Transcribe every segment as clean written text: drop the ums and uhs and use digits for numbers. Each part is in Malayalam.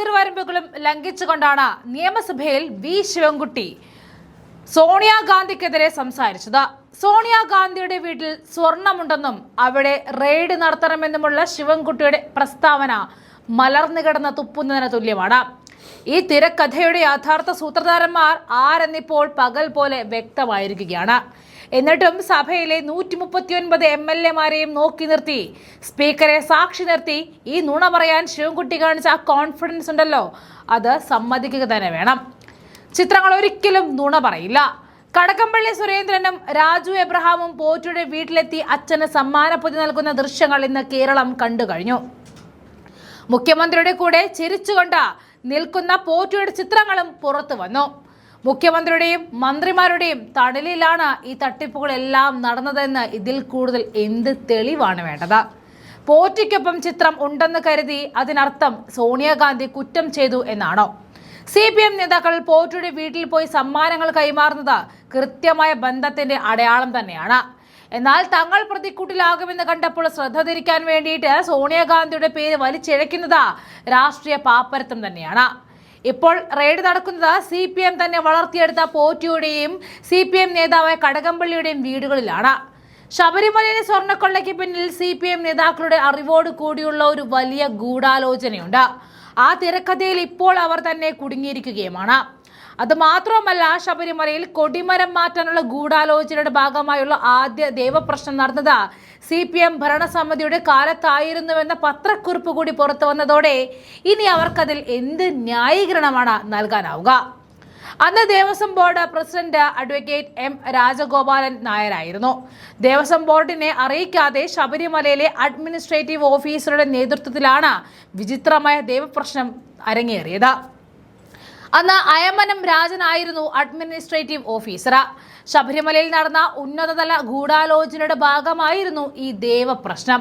അതിർവരമ്പുകളും ലംഘിച്ചുകൊണ്ടാണ് നിയമസഭയിൽ വി ശിവൻകുട്ടി സോണിയാഗാന്ധിക്കെതിരെ സംസാരിച്ചത്. സോണിയാഗാന്ധിയുടെ വീട്ടിൽ സ്വർണമുണ്ടെന്നും അവിടെ റെയ്ഡ് നടത്തണമെന്നുമുള്ള ശിവൻകുട്ടിയുടെ പ്രസ്താവന മലർന്നു കിടന്ന തുപ്പുന്നതിന് തുല്യമാണ്. ഈ തിരക്കഥയുടെ യഥാർത്ഥ സൂത്രധാരന്മാർ ആരെന്നിപ്പോൾ പകൽ പോലെ വ്യക്തമായിരിക്കുകയാണ്. എന്നിട്ടും സഭയിലെ 139 MLA-മാരെയും നോക്കി നിർത്തി, സ്പീക്കറെ സാക്ഷി നിർത്തി ഈ നുണ പറയാൻ ശിവൻകുട്ടി കാണിച്ച ആ കോൺഫിഡൻസ് ഉണ്ടല്ലോ, അത് സമ്മതിക്കുക തന്നെ വേണം. ചിത്രങ്ങൾ ഒരിക്കലും നുണ പറയില്ല. കടകംപള്ളി സുരേന്ദ്രനും രാജു എബ്രഹാമും പോറ്റിയുടെ വീട്ടിലെത്തി അച്ഛന് സമ്മാനപ്പൊതി നൽകുന്ന ദൃശ്യങ്ങൾ ഇന്ന് കേരളം കണ്ടു കഴിഞ്ഞു. മുഖ്യമന്ത്രിയുടെ കൂടെ ചിരിച്ചുകൊണ്ട് നിൽക്കുന്ന പോറ്റിയുടെ ചിത്രങ്ങളും പുറത്തു വന്നു. മുഖ്യമന്ത്രിയുടെയും മന്ത്രിമാരുടെയും തണലിലാണ് ഈ തട്ടിപ്പുകളെല്ലാം നടന്നതെന്ന് ഇതിൽ കൂടുതൽ എന്ത് തെളിവാണ് വേണ്ടത്? പോറ്റിക്കൊപ്പം ചിത്രം ഉണ്ടെന്ന് കരുതി അതിനർത്ഥം സോണിയാഗാന്ധി കുറ്റം ചെയ്തു എന്നാണോ? CPM നേതാക്കൾ പോറ്റിയുടെ വീട്ടിൽ പോയി സമ്മാനങ്ങൾ കൈമാറുന്നത് കൃത്യമായ ബന്ധത്തിന്റെ അടയാളം തന്നെയാണ്. എന്നാൽ തങ്ങൾ പ്രതിക്കൂട്ടിലാകുമെന്ന് കണ്ടപ്പോൾ ശ്രദ്ധ തിരിക്കാൻ വേണ്ടിയിട്ട് സോണിയാഗാന്ധിയുടെ പേര് വലിച്ചിഴയ്ക്കുന്നത് രാഷ്ട്രീയ പാപ്പരത്വം തന്നെയാണ്. ഇപ്പോൾ റെയ്ഡ് നടക്കുന്നത് CPM തന്നെ വളർത്തിയെടുത്ത പോറ്റിയുടെയും CPM നേതാവായ കടകംപള്ളിയുടെയും വീടുകളിലാണ്. ശബരിമലയിലെ സ്വർണ്ണക്കൊള്ളയ്ക്ക് പിന്നിൽ CPM നേതാക്കളുടെ അറിവോട് കൂടിയുള്ള ഒരു വലിയ ഗൂഢാലോചനയുണ്ട്. ആ തിരക്കഥയിൽ ഇപ്പോൾ അവർ തന്നെ കുടുങ്ങിയിരിക്കുകയുമാണ്. അത് മാത്രമല്ല, ശബരിമലയിൽ കൊടിമരം മാറ്റാനുള്ള ഗൂഢാലോചനയുടെ ഭാഗമായുള്ള ആദ്യ ദേവപ്രശ്നം നടന്നത് CPM ഭരണസമിതിയുടെ കാലത്തായിരുന്നുവെന്ന പത്രക്കുറിപ്പ് കൂടി പുറത്തു വന്നതോടെ ഇനി അവർക്കതിൽ എന്ത് ന്യായീകരണമാണ് നൽകാനാവുക? അന്ന് Devaswom board president advocate M Rajagopalan നായരായിരുന്നു. ദേവസ്വം ബോർഡിനെ അറിയിക്കാതെ ശബരിമലയിലെ അഡ്മിനിസ്ട്രേറ്റീവ് ഓഫീസറുടെ നേതൃത്വത്തിലാണ് വിചിത്രമായ ദേവപ്രശ്നം അരങ്ങേറിയത്. അന്ന് അയമനം രാജനായിരുന്നു അഡ്മിനിസ്ട്രേറ്റീവ് ഓഫീസർ. ശബരിമലയിൽ നടന്ന ഉന്നതതല ഗൂഢാലോചനയുടെ ഭാഗമായിരുന്നു ഈ ദേവപ്രശ്നം.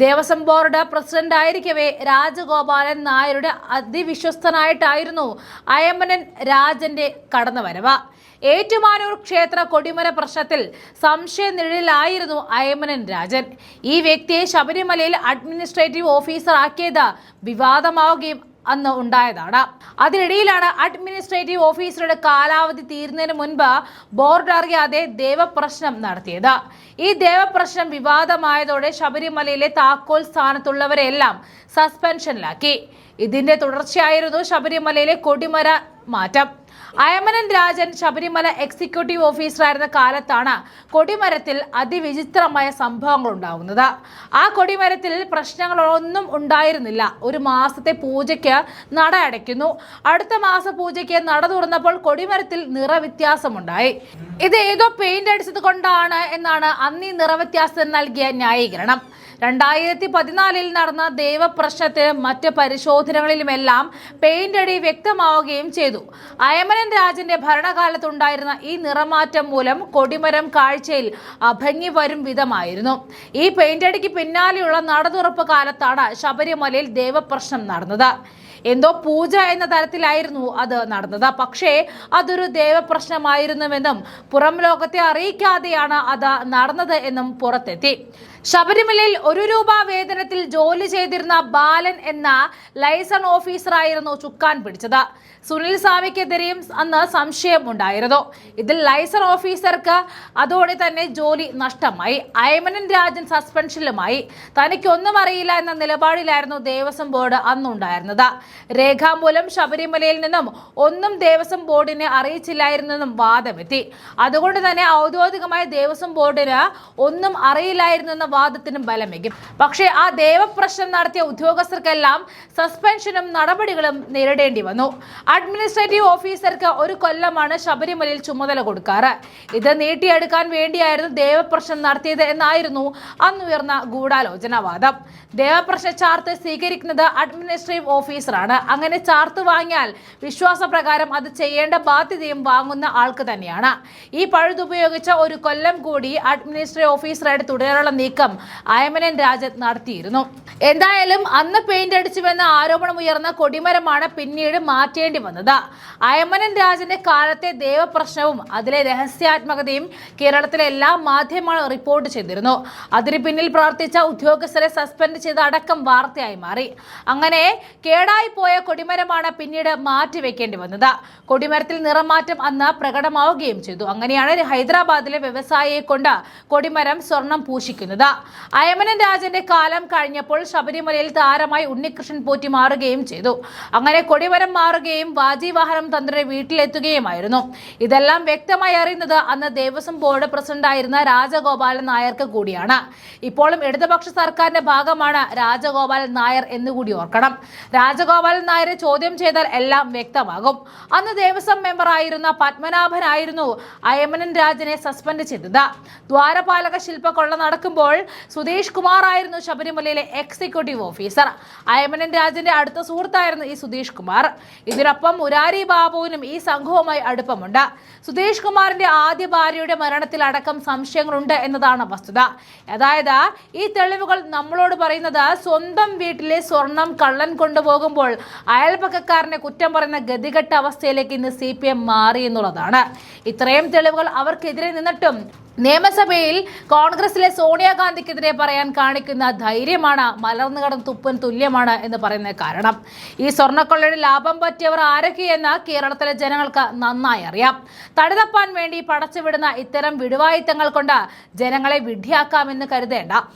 ദേവസ്വം ബോർഡ് പ്രസിഡന്റ് ആയിരിക്കവേ രാജഗോപാലൻ നായരുടെ അതിവിശ്വസ്തനായിട്ടായിരുന്നു അയമനൻ രാജന്റെ കടന്നുവരവ്. ഏറ്റുമാനൂർ ക്ഷേത്ര കൊടിമര പ്രശ്നത്തിൽ സംശയനിഴലിലായിരുന്നു അയമനൻ രാജൻ. ഈ വ്യക്തിയെ ശബരിമലയിൽ അഡ്മിനിസ്ട്രേറ്റീവ് ഓഫീസർ ആക്കിയത് വിവാദമാവുകയും അന്ന് ഉണ്ടായതാണ്. അതിനിടയിലാണ് അഡ്മിനിസ്ട്രേറ്റീവ് ഓഫീസറുടെ കാലാവധി തീരുന്നതിന് മുൻപ് ബോർഡ് അറിയാതെ ദേവപ്രശ്നം നടത്തിയത്. ഈ ദേവപ്രശ്നം വിവാദമായതോടെ ശബരിമലയിലെ താക്കോൽ സ്ഥാനത്തുള്ളവരെല്ലാം സസ്പെൻഷനിലാക്കി. ഇതിന്റെ തുടർച്ചയായിരുന്നു ശബരിമലയിലെ കൊടിമര മാറ്റം. അയമനൻ രാജൻ ശബരിമല എക്സിക്യൂട്ടീവ് ഓഫീസറായിരുന്ന കാലത്താണ് കൊടിമരത്തിൽ അതിവിചിത്രമായ സംഭവങ്ങൾ ഉണ്ടാകുന്നത്. ആ കൊടിമരത്തിൽ പ്രശ്നങ്ങളൊന്നും ഉണ്ടായിരുന്നില്ല. ഒരു മാസത്തെ പൂജയ്ക്ക് നട അടയ്ക്കുന്നു. അടുത്ത മാസ പൂജയ്ക്ക് നട തുറന്നപ്പോൾ കൊടിമരത്തിൽ നിറവ്യത്യാസമുണ്ടായി. ഇത് ഏതോ പെയിന്റ് അടിച്ചത് കൊണ്ടാണ് എന്നാണ് അന്ന് ഈ നിറവ്യത്യാസം നൽകിയ ന്യായീകരണം. 2014 നടന്ന ദേവപ്രശ്നത്തിന് മറ്റ് പരിശോധനകളിലുമെല്ലാം പെയിന്റ് അടി വ്യക്തമാവുകയും ചെയ്തു. അയമനൻ രാജന്റെ ഭരണകാലത്തുണ്ടായിരുന്ന ഈ നിറമാറ്റം മൂലം കൊടിമരം കാഴ്ചയിൽ അഭംഗി വരും വിധമായിരുന്നു. ഈ പെയിന്റ് അടിക്ക് പിന്നാലെയുള്ള നടതുറപ്പ് കാലത്താണ് ശബരിമലയിൽ ദേവപ്രശ്നം നടന്നത്. എന്തോ പൂജ എന്ന തരത്തിലായിരുന്നു അത് നടന്നത്. പക്ഷേ അതൊരു ദേവപ്രശ്നമായിരുന്നുവെന്നും പുറം ലോകത്തെ അറിയിക്കാതെയാണ് അത് നടന്നത് എന്നും പുറത്തെത്തി. ശബരിമലയിൽ ₹1 വേതനത്തിൽ ജോലി ചെയ്തിരുന്ന ബാലൻ എന്ന ലൈസൺ ഓഫീസറായിരുന്നു ചുക്കാൻ പിടിച്ചത്. സുനിൽ സ്വാമിക്കെതിരെയും അന്ന് സംശയം ഉണ്ടായിരുന്നു. ഇതിൽ ലൈസൺ ഓഫീസർക്ക് അതോടെ തന്നെ ജോലി നഷ്ടമായി. അയമനൻ രാജൻ സസ്പെൻഷനിലുമായി. തനിക്കൊന്നും അറിയില്ല എന്ന നിലപാടിലായിരുന്നു ദേവസ്വം ബോർഡ് അന്നുണ്ടായിരുന്നത്. രേഖാമൂലം ശബരിമലയിൽ നിന്നും ഒന്നും ദേവസ്വം ബോർഡിനെ അറിയിച്ചില്ലായിരുന്നെന്നും വാദമെത്തി. അതുകൊണ്ട് തന്നെ ഔദ്യോഗികമായ ദേവസ്വം ബോർഡിന് ഒന്നും അറിയില്ലായിരുന്നെന്ന വാദത്തിനും ബലമേകും. പക്ഷേ ആ ദേവപ്രശ്നം നടത്തിയ ഉദ്യോഗസ്ഥർക്കെല്ലാം സസ്പെൻഷനും നടപടികളും നേരിടേണ്ടി വന്നു. അഡ്മിനിസ്ട്രേറ്റീവ് ഓഫീസർക്ക് 1 കൊല്ലമാണ് ശബരിമലയിൽ ചുമതല കൊടുക്കാറ്. ഇത് നീട്ടിയെടുക്കാൻ വേണ്ടിയായിരുന്നു ദേവപ്രശ്നം നടത്തിയത് എന്നായിരുന്നു അന്നുയർന്ന ഗൂഢാലോചനാവാദം. ദേവപ്രശ്ന ചാർത്ത് സ്വീകരിക്കുന്നത് അഡ്മിനിസ്ട്രേറ്റീവ് ഓഫീസറാണ്. അങ്ങനെ ചാർത്ത് വാങ്ങിയാൽ വിശ്വാസപ്രകാരം അത് ചെയ്യേണ്ട ബാധ്യതയും വാങ്ങുന്ന ആൾക്ക് തന്നെയാണ്. ഈ പഴുതുപയോഗിച്ച 1 കൊല്ലം കൂടി അഡ്മിനിസ്ട്രേറ്റീവ് ഓഫീസറായിട്ട് തുടരാനുള്ള നീക്കം അയമനൻ രാജൻ നടത്തിയിരുന്നു. എന്തായാലും അന്ന് പെയിന്റ് അടിച്ചുവെന്ന ആരോപണമുയർന്ന കൊടിമരമാണ് പിന്നീട് മാറ്റേണ്ടി വന്നത്. അയമനൻ രാജന്റെ കാലത്തെ ദേവപ്രശ്നവും അതിലെ രഹസ്യാത്മകതയും കേരളത്തിലെ എല്ലാ മാധ്യമങ്ങളും റിപ്പോർട്ട് ചെയ്തിരുന്നു. അതിന് പിന്നിൽ പ്രവർത്തിച്ച ഉദ്യോഗസ്ഥരെ സസ്പെൻഡ് ചെയ്ത അടക്കം വാർത്തയായി മാറി. അങ്ങനെ കേടായി പോയ കൊടിമരമാണ് പിന്നീട് മാറ്റിവെക്കേണ്ടി വന്നത്. കൊടിമരത്തിൽ നിറമാറ്റം അന്ന് പ്രകടമാവുകയും ചെയ്തു. അങ്ങനെയാണ് ഹൈദരാബാദിലെ വ്യവസായിയെ കൊണ്ട് കൊടിമരം സ്വർണം പൂശിക്കുന്നത്. അയമനൻ രാജന്റെ കാലം കഴിഞ്ഞപ്പോൾ ശബരിമലയിൽ താരമായി ഉണ്ണികൃഷ്ണൻ പോറ്റി മാറുകയും ചെയ്തു. അങ്ങനെ കൊടിമരം മാറുകയും വാജിവാഹനം തന്ത്രിയുടെ വീട്ടിലെത്തുകയുമായിരുന്നു. ഇതെല്ലാം വ്യക്തമായി അറിയുന്നത് അന്ന് ദേവസ്വം ബോർഡ് പ്രസിഡന്റായിരുന്ന രാജഗോപാലൻ നായർക്ക് കൂടിയാണ്. ഇപ്പോഴും ഇടതുപക്ഷ സർക്കാരിന്റെ ഭാഗമാണ് രാജഗോപാലൻ നായർ എന്നുകൂടി ഓർക്കണം. രാജഗോപാലൻ നായരെ ചോദ്യം ചെയ്താൽ എല്ലാം വ്യക്തമാകും. അന്ന് ദേവസ്വം മെമ്പർ ആയിരുന്ന പത്മനാഭനായിരുന്നു അയമനൻ രാജനെ സസ്പെൻഡ് ചെയ്തത്. ദ്വാരപാലക ശില്പക്കൊള്ള നടക്കുമ്പോൾ സുധീഷ് കുമാർ ആയിരുന്നു ശബരിമലയിലെ എക്സിക്യൂട്ടീവ് ഓഫീസർ. അയമനൻ രാജന്റെ അടുത്ത സുഹൃത്തായിരുന്നു ഈ സുധീഷ് കുമാർ. ഇതിനൊപ്പം മുരാരി ബാബുവിനും ഈ സംഘവുമായി അടുപ്പമുണ്ട്. സുധീഷ് കുമാറിന്റെ ആദ്യ ഭാര്യയുടെ മരണത്തിൽ അടക്കം സംശയങ്ങളുണ്ട് എന്നതാണ് വസ്തുത. അതായത് ഈ തെളിവുകൾ നമ്മളോട് പറയുന്നത് സ്വന്തം വീട്ടിലെ സ്വർണം കള്ളൻ കൊണ്ടുപോകുമ്പോൾ അയൽപക്കക്കാരനെ കുറ്റം പറയുന്ന ഗതികെട്ട അവസ്ഥയിലേക്ക് ഇന്ന് CPM മാറി എന്നുള്ളതാണ്. ഇത്രയും തെളിവുകൾ അവർക്കെതിരെ നിന്നിട്ടും നിയമസഭയിൽ കോൺഗ്രസിലെ സോണിയാഗാന്ധിക്കെതിരെ പറയാൻ കാണിക്കുന്ന ധൈര്യമാണ് മലർന്നു കിടന്ന തുപ്പൻ തുല്യമാണ് എന്ന് പറയുന്ന കാരണം. ഈ സ്വർണ്ണക്കൊള്ളയുടെ ലാഭം പറ്റിയവർ ആരൊക്കെയെന്ന് കേരളത്തിലെ ജനങ്ങൾക്ക് നന്നായി അറിയാം. തടിതപ്പാൻ വേണ്ടി പടച്ചുവിടുന്ന ഇത്തരം വിടുവായുത്തങ്ങൾ കൊണ്ട് ജനങ്ങളെ വിഡ്ഢിയാക്കാമെന്ന് കരുതേണ്ട.